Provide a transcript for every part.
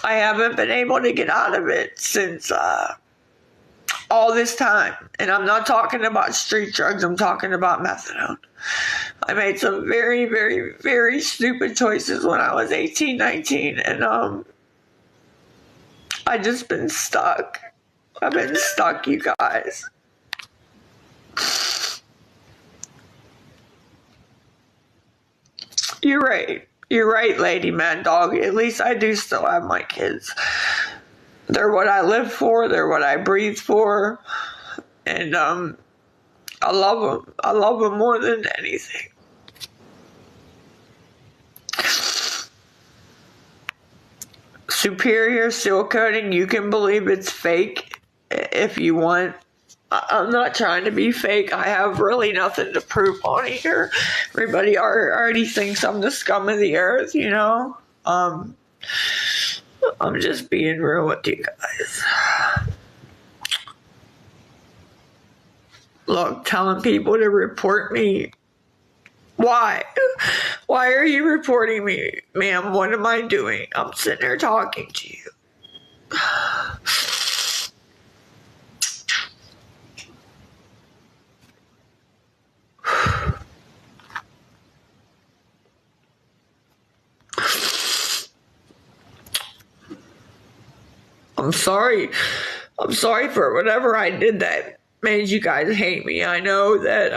I haven't been able to get out of it since all this time. And I'm not talking about street drugs, I'm talking about methadone. I made some very, very, very stupid choices when I was 18, 19, and I just been stuck. I've been stuck, you guys. You're right. You're right, Lady Mad Dog. At least I do still have my kids. They're what I live for. They're what I breathe for. And I love them. I love them more than anything. Superior seal coating, you can believe it's fake if you want. I'm not trying to be fake. I have really nothing to prove on here. Everybody already thinks I'm the scum of the earth, you know? I'm just being real with you guys. Look, telling people to report me. Why? Why are you reporting me? Ma'am, what am I doing? I'm sitting there talking to you. I'm sorry. I'm sorry for whatever I did that made you guys hate me. I know that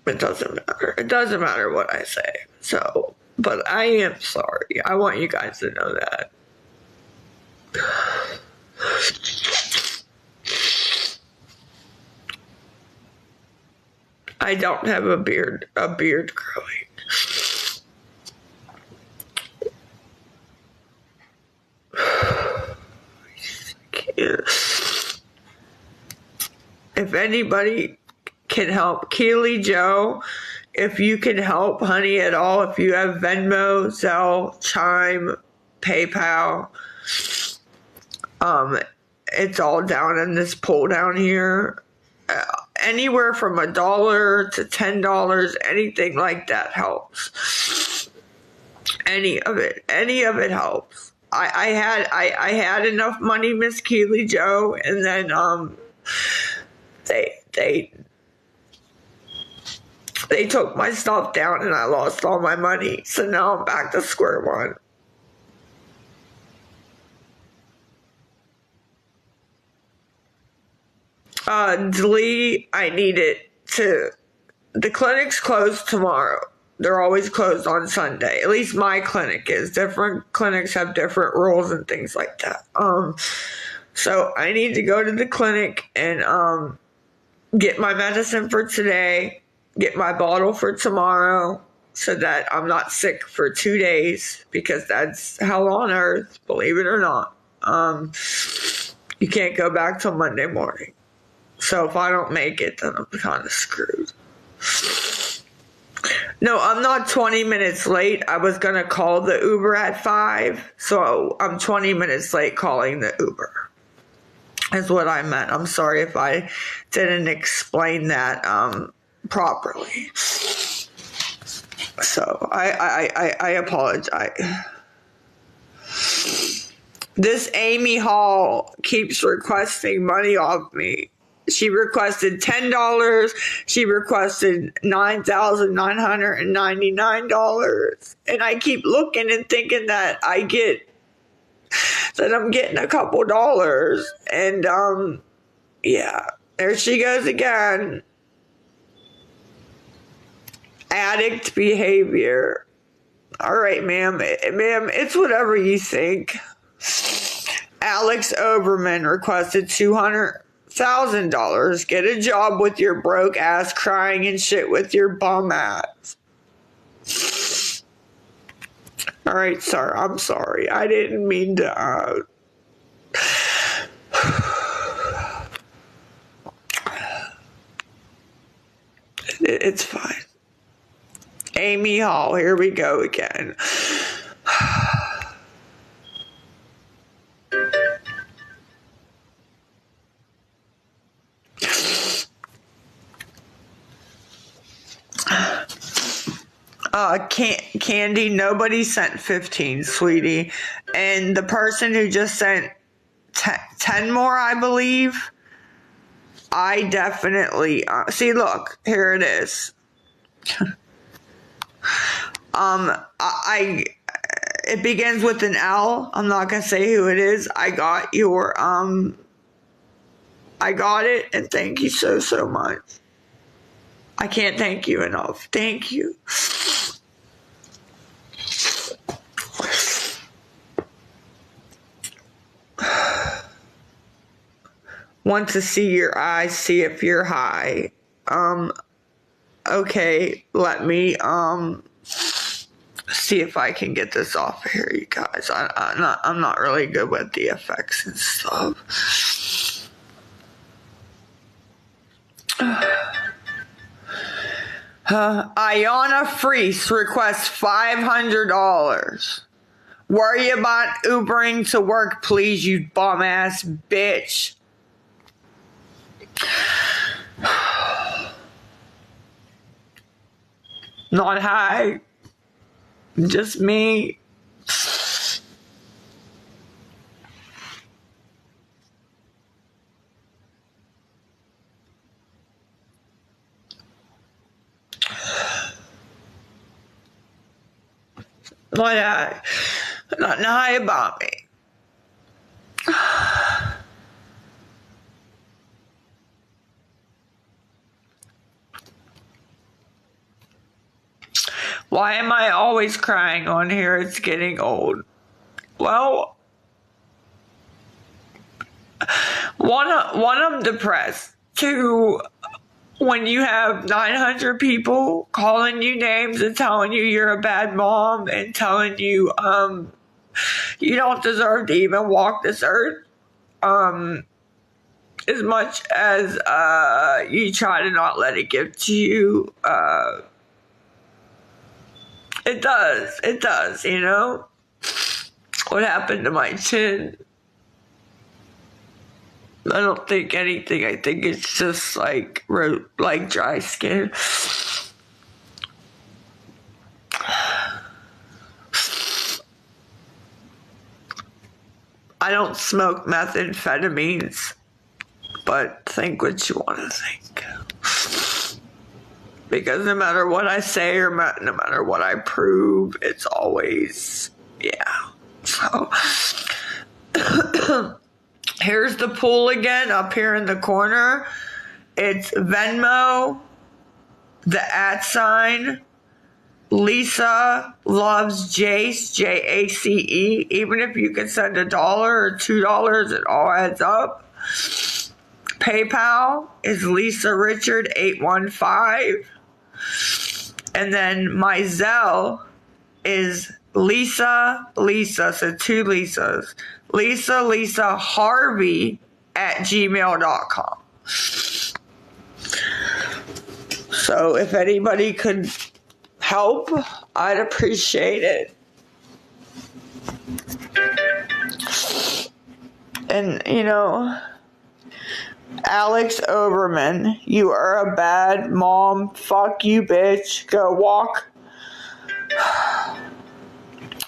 it doesn't matter. It doesn't matter what I say. So, but I am sorry. I want you guys to know that. I don't have a beard growing. If anybody can help, Keely Joe, if you can help, honey, at all, if you have Venmo, Zelle, Chime, PayPal, it's all down in this poll down here. Anywhere from $1 to $10, anything like that helps. Any of it helps. I had enough money, Miss Keely Joe, and then they took my stuff down and I lost all my money. So now I'm back to square one. Lee, I need it to. The clinic's closed tomorrow. They're always closed on Sunday. At least my clinic is. Different clinics have different rules and things like that. So I need to go to the clinic and get my medicine for today, get my bottle for tomorrow, so that I'm not sick for 2 days, because that's hell on earth, believe it or not. You can't go back till Monday morning. So if I don't make it, then I'm kind of screwed. No, I'm not 20 minutes late. I was going to call the Uber at 5, so I'm 20 minutes late calling the Uber. Is what I meant. I'm sorry if I didn't explain that properly. So I apologize. This Amy Hall keeps requesting money off me. She requested $10. She requested $9,999. And I keep looking and thinking that I'm getting a couple dollars. And yeah, there she goes again. Addict behavior. All right, ma'am, it's whatever you think. Alex Oberman requested $200,000. Get a job with your broke ass, crying and shit with your bum ass. All right, sir, I'm sorry. I didn't mean to. It's fine. Amy Hall, here we go again. Candy, nobody sent 15, sweetie. And the person who just sent 10 more, I believe, I definitely, see, look, here it is. It begins with an L. I'm not going to say who it is. I got it, and thank you so, so much. I can't thank you enough. Thank you. Want to see your eyes, see if you're high. Okay, let me, see if I can get this off of here, you guys. I'm not really good with the effects and stuff. Ayana Freese requests $500. Worry about Ubering to work, please, you bum ass bitch. Not high. Just me. Not high. Nothing high about me. Why am I always crying on here? It's getting old. Well, one, I'm depressed. Two, when you have 900 people calling you names and telling you you're a bad mom and telling you you don't deserve to even walk this earth, as much as you try to not let it get to you, it does, you know? What happened to my chin? I don't think anything. I think it's just like dry skin. I don't smoke methamphetamines, but think what you want to think. Because no matter what I say or no matter what I prove, it's always, yeah. So, here's the pool again up here in the corner. It's Venmo, the @ Lisa loves Jace, JACE. Even if you can send $1 or $2, it all adds up. PayPal is Lisa Richard 815. And then my Zelle is Lisa, so 2 Lisas. Lisa Harvey @gmail.com. So if anybody could help, I'd appreciate it. And, you know, Alex Overman, you are a bad mom. Fuck you, bitch. Go walk.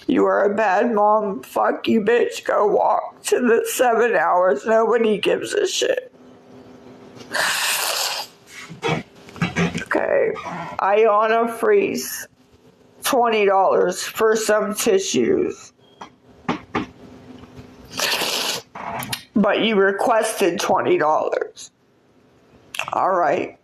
You are a bad mom. Fuck you, bitch. Go walk to the 7 hours. Nobody gives a shit. Okay. Ayana Freeze, $20 for some tissues. But you requested $20. All right.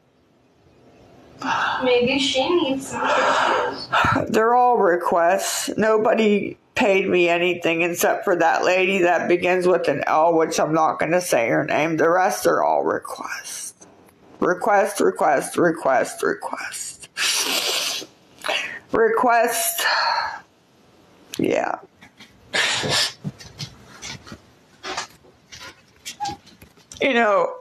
Maybe she needs some tissues. They're all requests. Nobody paid me anything except for that lady that begins with an L, which I'm not going to say her name. The rest are all requests. Request. Yeah. You know,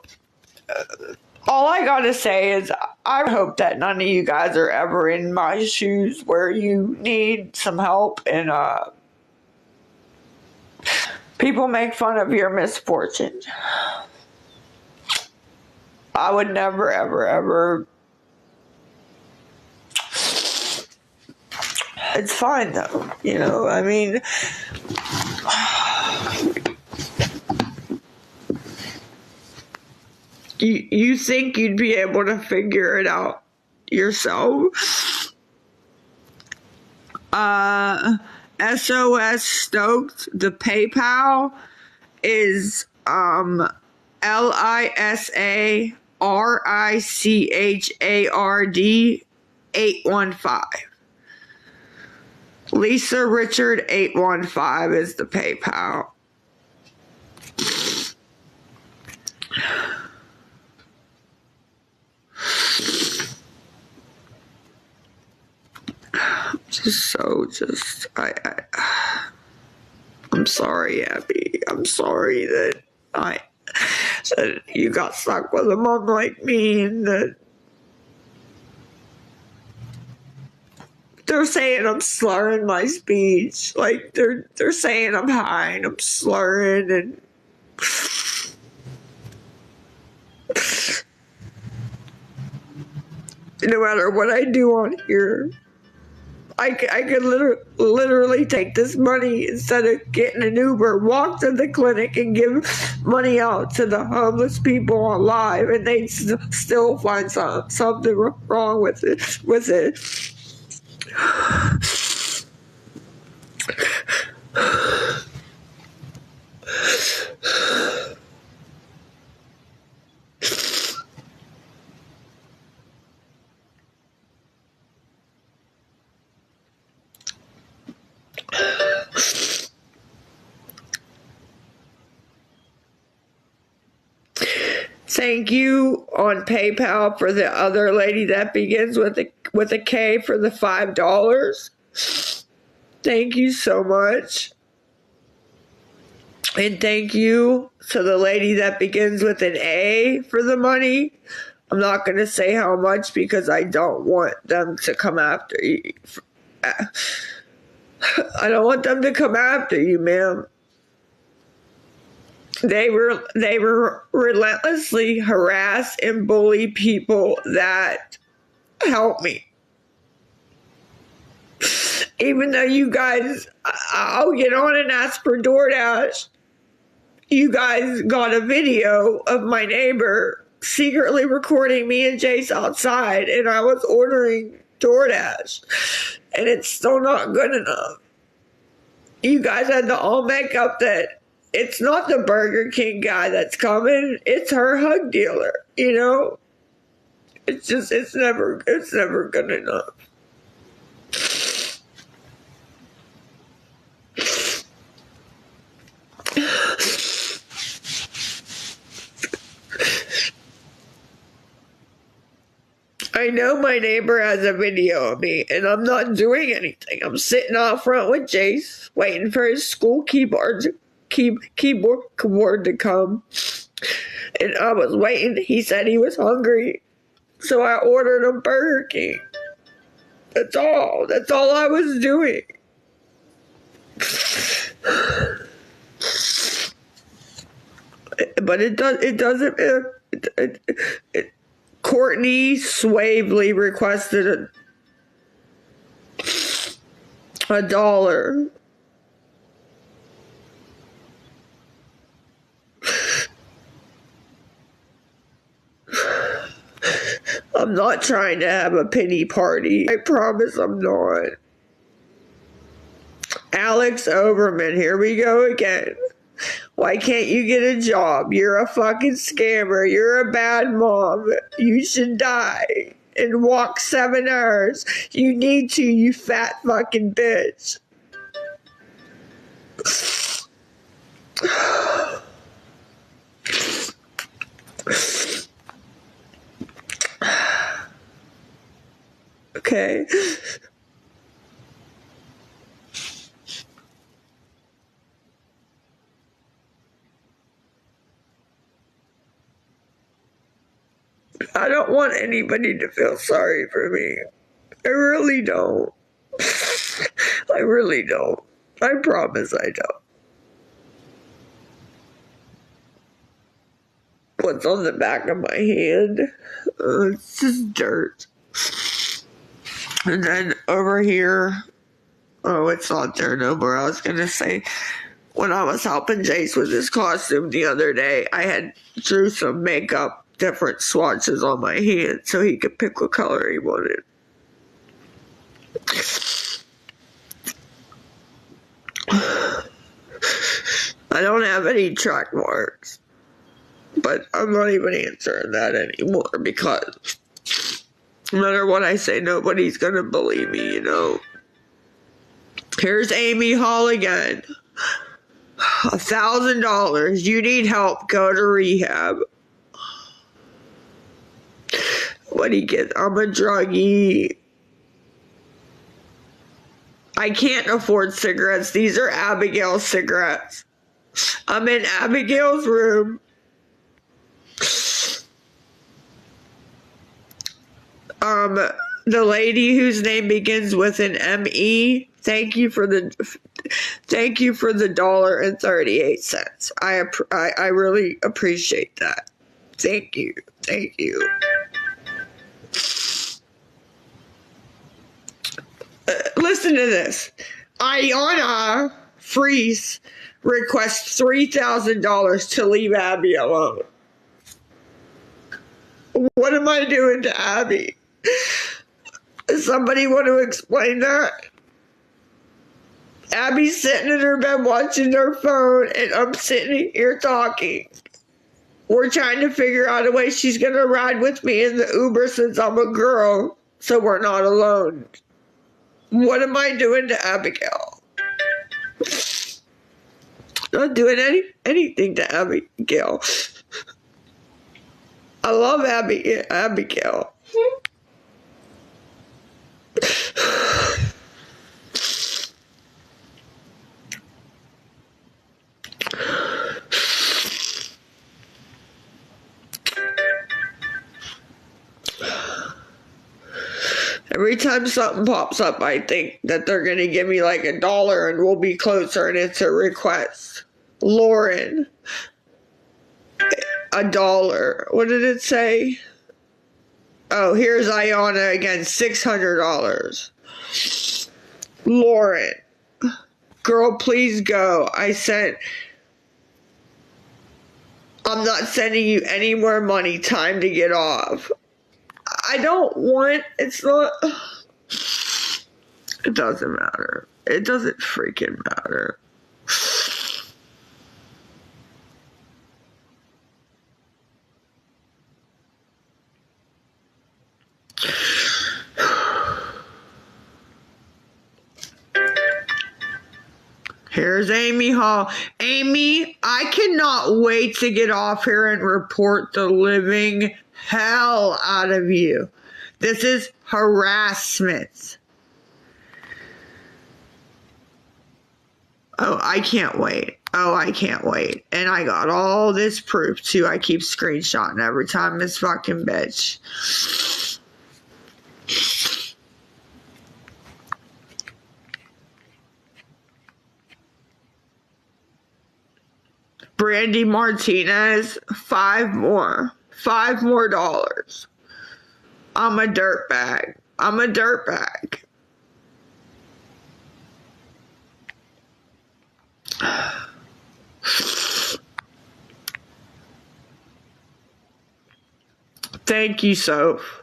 all I gotta say is I hope that none of you guys are ever in my shoes where you need some help and people make fun of your misfortune. I would never, ever, ever It's fine though, you know, I mean, you think you'd be able to figure it out yourself? SOS Stoked, the PayPal is LisaRichard 815. Lisa Richard 815 is the PayPal. I'm sorry, Abby. I'm sorry that you got stuck with a mom like me, and that they're saying I'm slurring my speech. Like they're saying I'm high and I'm slurring, and no matter what I do on here, I could literally take this money instead of getting an Uber, walk to the clinic and give money out to the homeless people on live, and they'd still find something wrong with it. Thank you on PayPal for the other lady that begins with a K for the $5. Thank you so much. And thank you to the lady that begins with an A for the money. I'm not going to say how much because I don't want them to come after you. I don't want them to come after you, ma'am. They relentlessly harass and bully people that help me. Even though you guys, I'll get on and ask for DoorDash. You guys got a video of my neighbor secretly recording me and Jace outside, and I was ordering DoorDash, and it's still not good enough. You guys had to all make up that it's not the Burger King guy that's coming, it's her hug dealer, you know? It's never good enough. I know my neighbor has a video of me, and I'm not doing anything. I'm sitting out front with Jace, waiting for his school keyboard to come. And I was waiting. He said he was hungry, so I ordered a Burger King. That's all. That's all I was doing. But it doesn't. Courtney Swavely requested $1. I'm not trying to have a pity party. I promise I'm not. Alex Overman, here we go again. Why can't you get a job? You're a fucking scammer. You're a bad mom. You should die and walk 7 hours. You need to, you fat fucking bitch. Okay. I don't want anybody to feel sorry for me. I really don't. I really don't. I promise I don't. What's on the back of my hand? It's just dirt. And then over here, Oh, it's not there no more. I was going to say, when I was helping Jace with his costume the other day, I had drew some makeup, different swatches on my hand so he could pick what color he wanted. I don't have any track marks, but I'm not even answering that anymore because no matter what I say, nobody's gonna believe me, you know. Here's Amy Hall again. $1,000. You need help, go to rehab. What do you get? I'm a druggie. I can't afford cigarettes. These are Abigail's cigarettes. I'm in Abigail's room. The lady whose name begins with an M-E, thank you for the $1.38. I really appreciate that. Thank you. Listen to this. Ayana Freeze requests $3,000 to leave Abby alone. What am I doing to Abby? Does somebody want to explain that? Abby's sitting in her bed watching her phone, and I'm sitting here talking. We're trying to figure out a way she's going to ride with me in the Uber since I'm a girl, so we're not alone. What am I doing to Abigail? Not doing anything to Abigail. I love Abigail. Every time something pops up, I think that they're going to give me like $1 and we'll be closer, and it's a request. Lauren, $1. What did it say? Oh, here's Ayana again, $600. Lauren, girl, please go. I'm not sending you any more money. Time to get off. I don't want, it's not, it doesn't matter. It doesn't freaking matter. Here's Amy Hall. Amy, I cannot wait to get off here and report the living hell out of you. This is harassment. Oh, I can't wait. And I got all this proof too. I keep screenshotting every time this fucking bitch. Brandy Martinez, $5 more. $5 more. I'm a dirtbag. Thank you, Soph.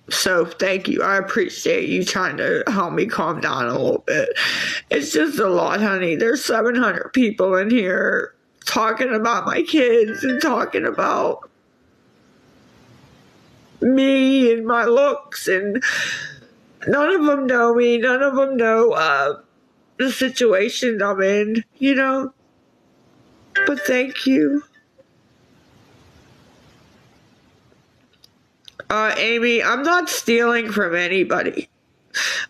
Thank you. I appreciate you trying to help me calm down a little bit. It's just a lot, honey. There's 700 people in here talking about my kids and talking about me and my looks, and none of them know me. None of them know the situation I'm in, you know? But thank you. Amy, I'm not stealing from anybody.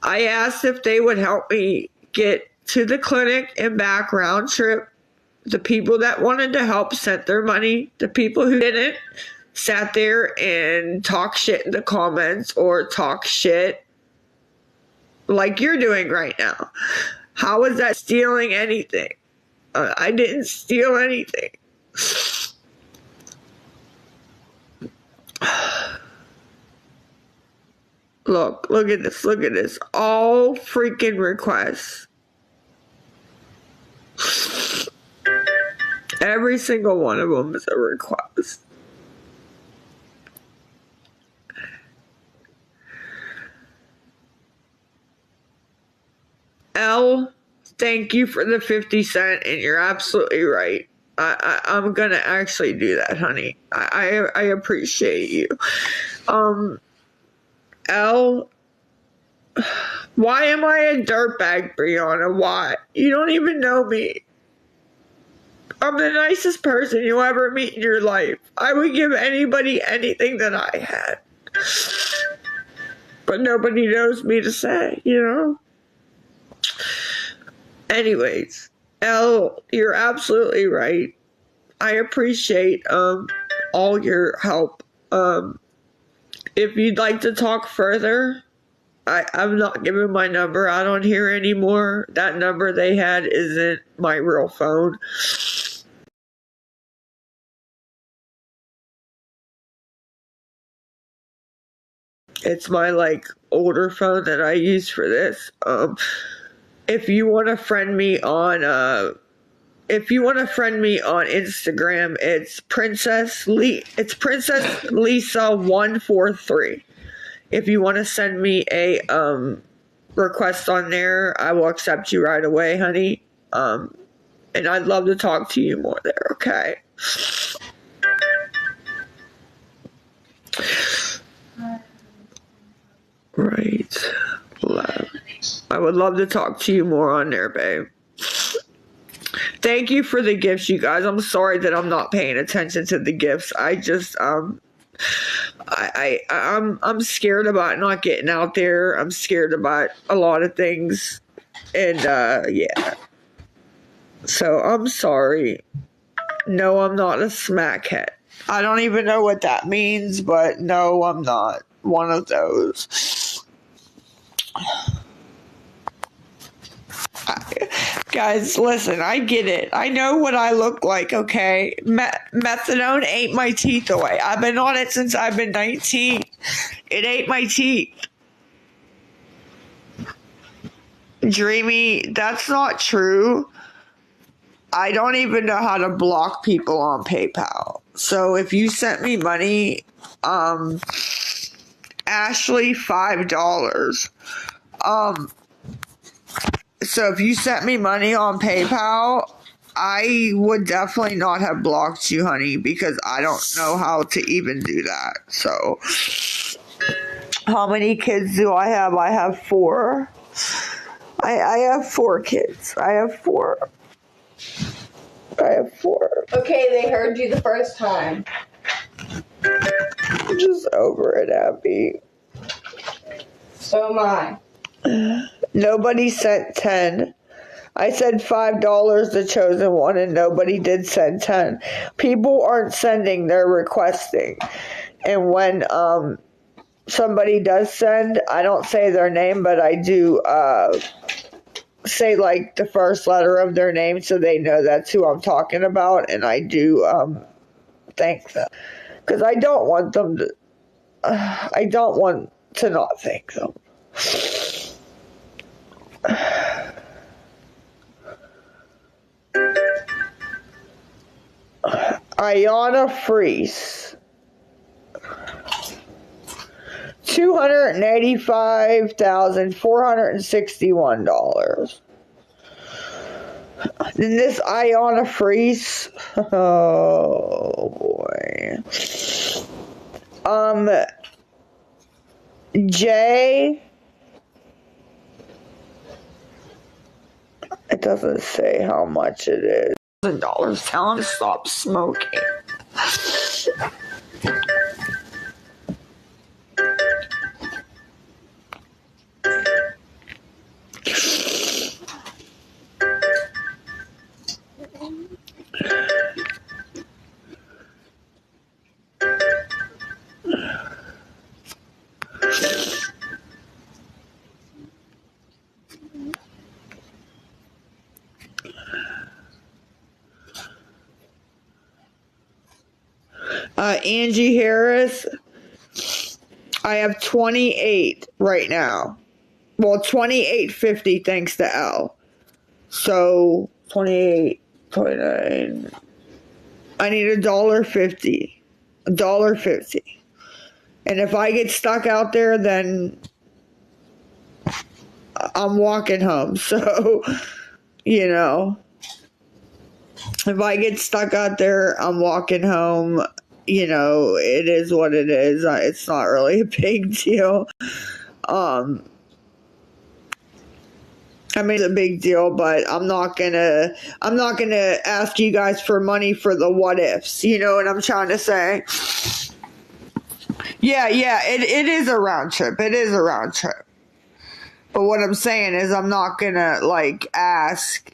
I asked if they would help me get to the clinic and back round trip. The people that wanted to help sent their money. The people who didn't sat there and talk shit in the comments or talk shit like you're doing right now. How is that stealing anything? I didn't steal anything. Look at this, look at this. All freaking requests. Every single one of them is a request. L, thank you for the 50 cents, and you're absolutely right. I'm gonna actually do that, honey. I appreciate you. L, why am I a dirtbag, Brianna? Why? You don't even know me. I'm the nicest person you'll ever meet in your life. I would give anybody anything that I had. But nobody knows me to say, you know? Anyways, Elle, you're absolutely right. I appreciate all your help. If you'd like to talk further, I'm not giving my number out on here anymore. That number they had isn't my real phone. It's my older phone that I use for this. If you want to friend me on Instagram, it's Princess Lisa 143. If you want to send me a request on there, I will accept you right away, honey. And I'd love to talk to you more there, okay? Right. I would love to talk to you more on there, babe. Thank you for the gifts, you guys. I'm sorry that I'm not paying attention to the gifts. I just I'm scared about not getting out there. I'm scared about a lot of things. And yeah. So I'm sorry. No, I'm not a smackhead. I don't even know what that means, but no, I'm not one of those. Guys, listen, I get it. I know what I look like, okay? Methadone ate my teeth away. I've been on it since I've been 19. It ate my teeth. Dreamy, that's not true. I don't even know how to block people on PayPal. So if you sent me money, Ashley, $5. So if you sent me money on PayPal, I would definitely not have blocked you, honey, because I don't know how to even do that. So how many kids do I have? I have 4. I have 4 kids. I have 4. Okay, they heard you the first time. I'm just over it, Abby. So am I. Nobody sent 10. I said $5, the chosen one, and nobody did send 10. People aren't sending, they're requesting. And when somebody does send, I don't say their name, but I do say the first letter of their name so they know that's who I'm talking about, and I do thank them. Because I don't want them to, I don't want to not thank them. Ayana Freese, $285,461. Then this Ayana Freese, oh boy. Jay, it doesn't say how much it is. $1,000. Tell him to stop smoking. Angie Harris, I have 28 right now. Well, 28.50 thanks to L. So 28, 29. I need $1.50. $1.50. And if I get stuck out there, then I'm walking home. So, you know, if I get stuck out there, I'm walking home. You know, it is what it is. It's not really a big deal. I mean, it's a big deal, but I'm not gonna ask you guys for money for the what ifs. You know what I'm trying to say? Yeah, it is a round trip. It is a round trip. But what I'm saying is I'm not gonna like ask,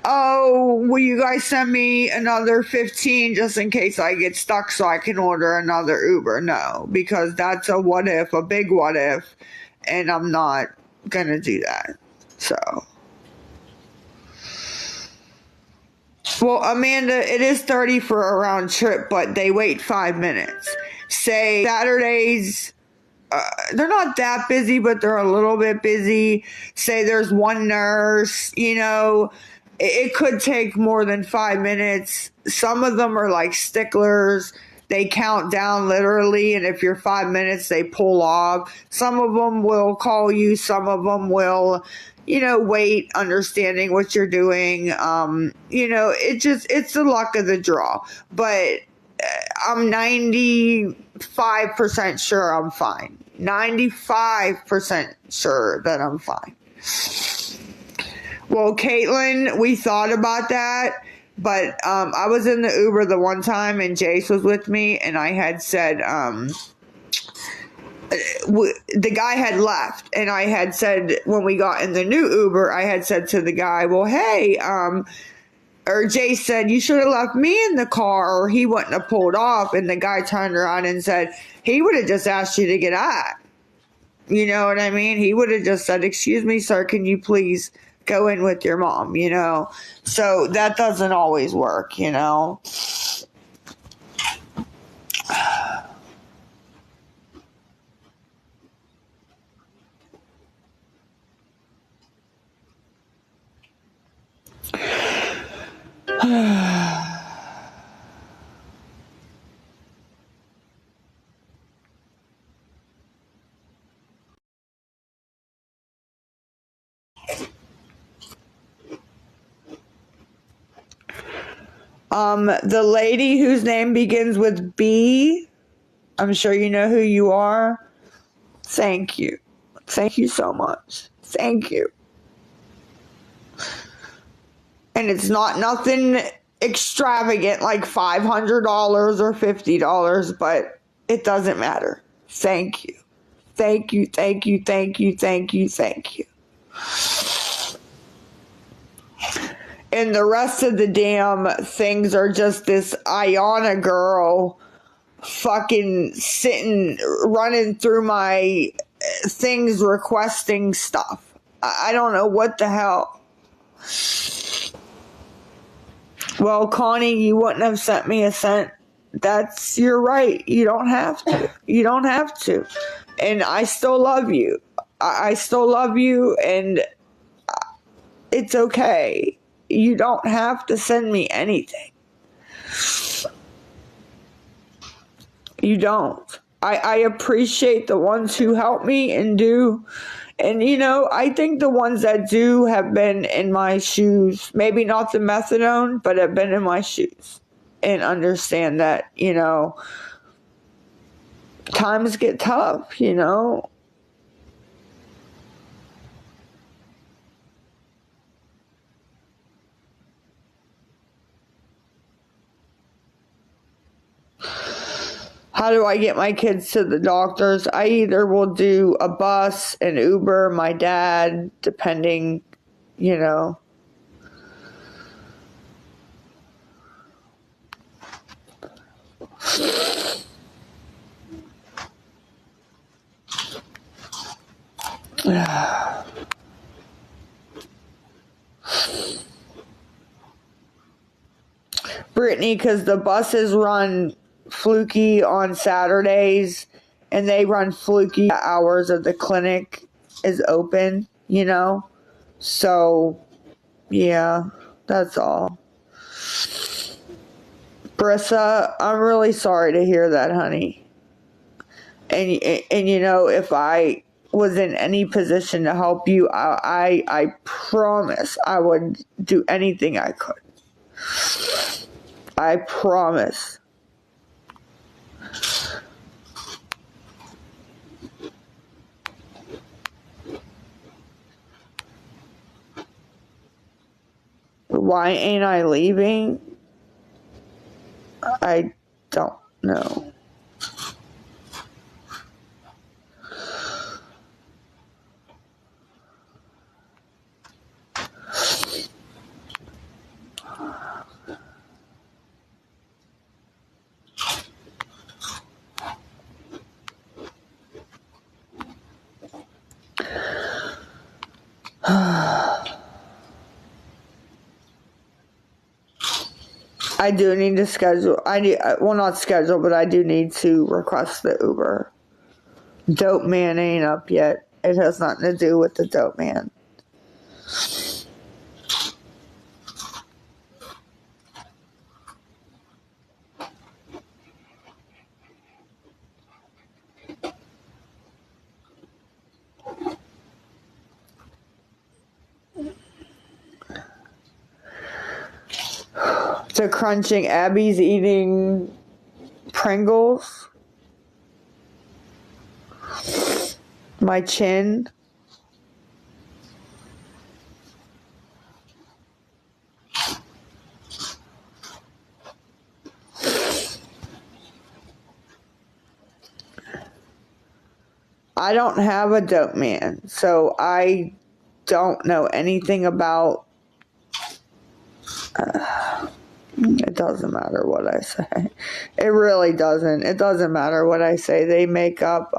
oh, will you guys send me another 15 just in case I get stuck so I can order another Uber? No, because that's a what if, a big what if, and I'm not gonna do that. So, well, Amanda, it is 30 for a round trip, but they wait 5 minutes. Say Saturdays, they're not that busy, but they're a little bit busy. Say there's one nurse, you know, it could take more than 5 minutes. Some of them are like sticklers. They count down literally, and if you're 5 minutes, they pull off. Some of them will call you. Some of them will, you know, wait, understanding what you're doing. You know, it's the luck of the draw. But I'm 95% sure I'm fine. 95% sure that I'm fine. Well, Caitlin, we thought about that. But I was in the Uber the one time and Jace was with me, and I had said, the guy had left, and I had said, when we got in the new Uber, I had said to the guy, well, hey, or Jace said, you should have left me in the car or he wouldn't have pulled off. And the guy turned around and said, he would have just asked you to get out. You know what I mean? He would have just said, excuse me, sir, can you please go in with your mom, you know? So that doesn't always work, you know? The lady whose name begins with B, I'm sure you know who you are. Thank you. Thank you so much. Thank you. And it's not nothing extravagant like $500 or $50, but it doesn't matter. Thank you. Thank you, thank you, thank you, thank you, thank you. And the rest of the damn things are just this Ayana girl fucking sitting, running through my things requesting stuff. I don't know what the hell. Well, Connie, you wouldn't have sent me a cent. You're right. You don't have to. You don't have to. And I still love you. I still love you, and it's okay. You don't have to send me anything. You don't. I appreciate the ones who help me and do. And, you know, I think the ones that do have been in my shoes, maybe not the methadone, but have been in my shoes and understand that, you know, times get tough, you know. How do I get my kids to the doctors? I either will do a bus, an Uber, my dad, depending, you know. Brittany, because the buses run fluky on Saturdays, and they run fluky hours of the clinic is open, So, yeah, that's all. Brissa, I'm really sorry to hear that, honey. And if I was in any position to help you, I promise I would do anything I could. I promise. Why ain't I leaving? I don't know. I do need to schedule. Not schedule, but I do need to request the Uber. Dope man ain't up yet. It has nothing to do with the dope man. So crunching. Abby's eating Pringles. My chin. I don't have a dope man, so I don't know anything about. It doesn't matter what I say. It really doesn't. It doesn't matter what I say. They make up.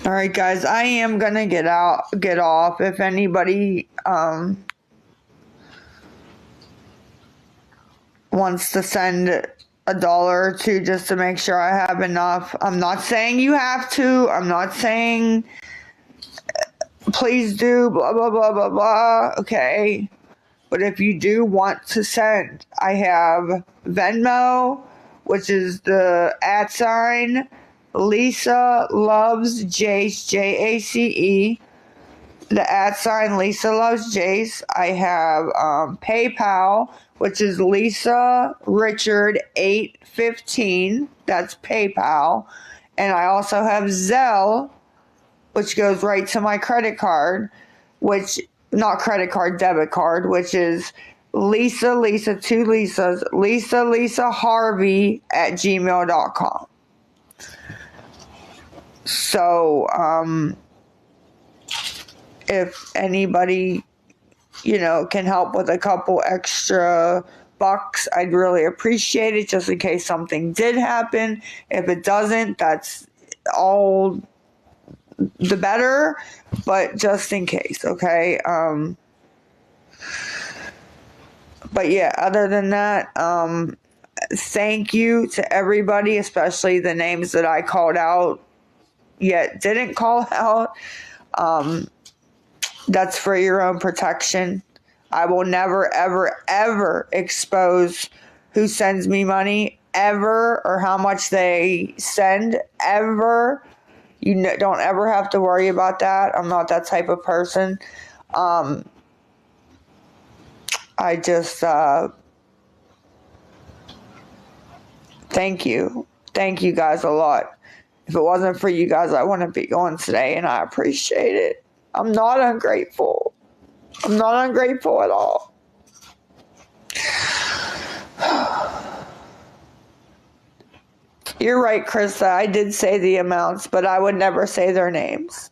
All right, guys, I am gonna get off. If anybody wants to send $1 or $2 just to make sure I have enough. I'm not saying you have to. I'm not saying please do, blah, blah, blah, blah, blah. Okay. But if you do want to send, I have Venmo, which is the @ Lisa loves Jace, JACE. The @ Lisa loves Jace. I have PayPal, which is Lisa Richard 815. That's PayPal. And I also have Zelle, which goes right to my credit card, which, not credit card, debit card, which is Lisa, two Lisas, Lisa Harvey @gmail.com. So, if anybody, can help with a couple extra bucks, I'd really appreciate it, just in case something did happen. If it doesn't, that's all the better, but just in case, okay? But yeah, other than that, thank you to everybody, especially the names that I called out yet didn't call out. That's for your own protection. I will never, ever, ever expose who sends me money, ever, or how much they send, ever. You don't ever have to worry about that. I'm not that type of person. I just, thank you. Thank you guys a lot. If it wasn't for you guys, I wouldn't be going today, and I appreciate it. I'm not ungrateful. I'm not ungrateful at all. You're right, Krista. I did say the amounts, but I would never say their names.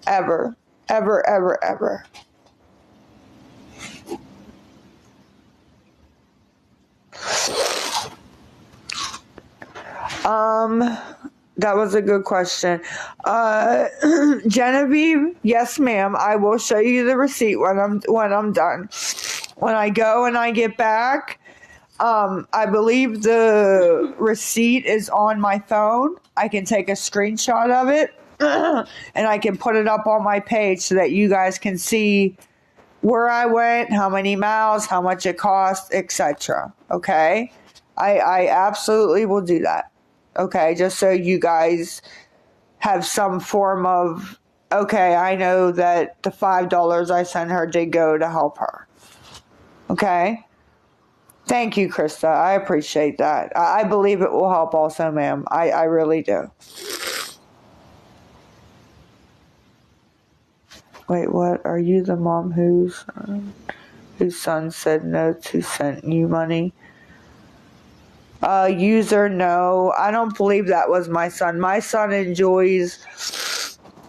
Ever. Ever, ever, ever. That was a good question. Genevieve, yes, ma'am. I will show you the receipt when I'm done. When I go and I get back, I believe the receipt is on my phone. I can take a screenshot of it and I can put it up on my page so that you guys can see where I went, how many miles, how much it cost, etc. Okay? I absolutely will do that. Okay, just so you guys have some form of, okay, I know that the $5 I sent her did go to help her. Okay? Thank you, Krista. I appreciate that. I believe it will help also, ma'am. I really do. Wait, what? Are you the mom whose son said no to sent you money? User, no. I don't believe that was my son. My son enjoys,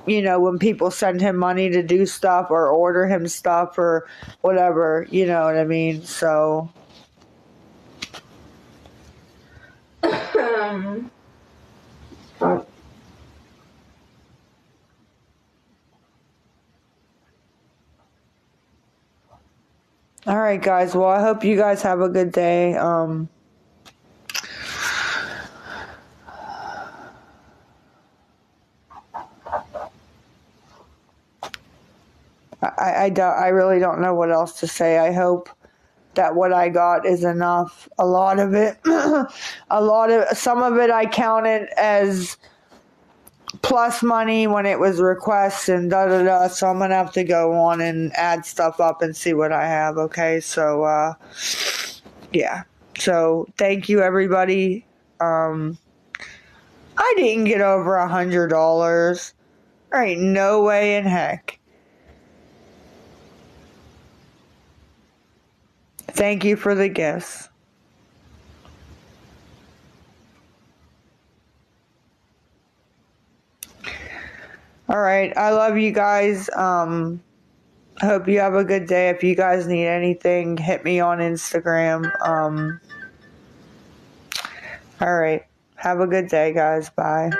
when people send him money to do stuff or order him stuff or whatever, you know what I mean? So. All right, guys. Well, I hope you guys have a good day. I really don't know what else to say. I hope that what I got is enough. A lot of it, some of it I counted as plus money when it was requests and da-da-da. So I'm going to have to go on and add stuff up and see what I have. Okay. So, yeah. So thank you, everybody. I didn't get over $100. There ain't no way in heck. Thank you for the gifts. All right. I love you guys. Hope you have a good day. If you guys need anything, hit me on Instagram. All right. Have a good day, guys. Bye.